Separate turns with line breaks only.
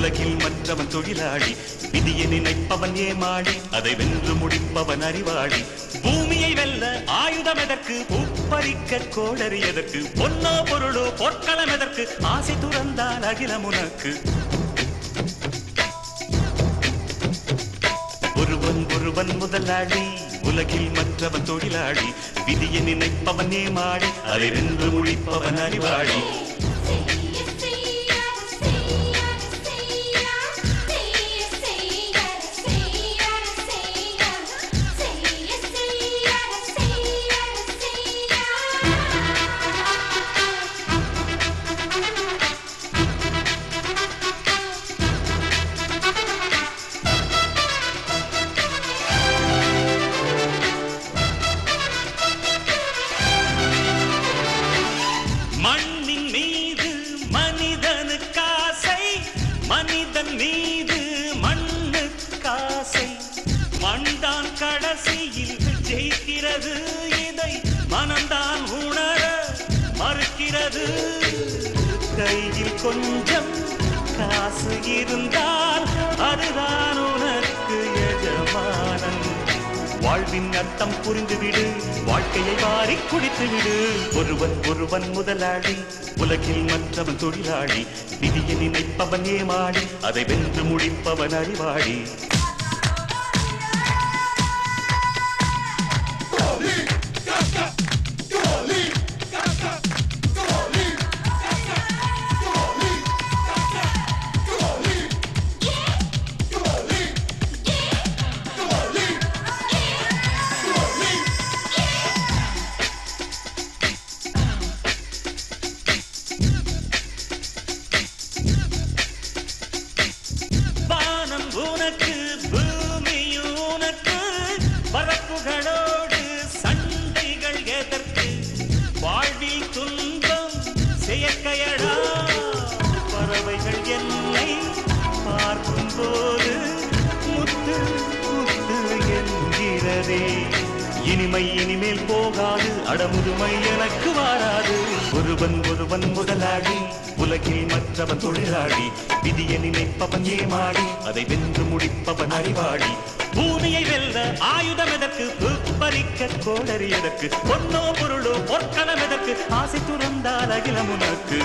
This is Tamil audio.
உலகில் மற்றவன் தொழிலாளி, விதியை நினைப்பவன் ஏமாளி, அதை வென்று முடிப்பவன் அறிவாளி. பூமியை வெல்ல ஆயுதம் எதற்கு, உப்பரிக்க கோடரி எதற்கு, பொன்னோ பொருளோ பொற்களம் எதற்கு, ஆசை துறந்தால் அகிலம் உனக்கு. ஒருவன் ஒருவன் முதலாளி, உலகில் மற்றவன் தொழிலாளி, விதியை நினைப்பவன் ஏமாளி, அதை வென்று முடிப்பவன் அறிவாளி. மண்ணின் மீது மனிதனுக்காசை, மனிதன் மீது மண்ணுக்காசை. மண்தான் கடைசியில் ஜெயிக்கிறது, இதை மனம்தான் உணர மறுக்கிறது. கையில் கொஞ்சம் காசு இருந்தால் அதுதான் உனக்கு எஜமானன். வாழ்வின் அர்த்தம் புரிந்துவிடு, வாழ்க்கையை வாரி குடித்துவிடு. ஒருவன் ஒருவன் முதலாளி, உலகில் மற்றவன் தொழிலாளி, விதியை நினைப்பவன் ஏமாளி, அதை வென்று முடிப்பவன் அறிவாளி. உனக்கு பூமியுனக்கு, பரப்புகளோடு சண்டைகள் எதற்கு, வாழ்வில் துன்பம் செயற்கையடா. பறவைகள் என்னை பார்க்கும் போது முத்து முத்து என்கிறதே. இனிமை இனிமேல் போகாது, அடமுதுமை எனக்கு வாராது. ஒருவன் ஒருவன் முதலாளி, உலகில் மற்றவன் தொழிலாளி, விதியை நினைப்பவன் ஏமாளி, அதை வென்று முடிப்பவன் அறிவாளி. பூமியை வெல்ல ஆயுதம் எதற்கு, உப்பரிக்க கோடரி எதற்கு, பொன்னோ பொருளோ பொற்களம் எதற்கு, ஆசை துறந்தால் அகிலம் உனக்கு.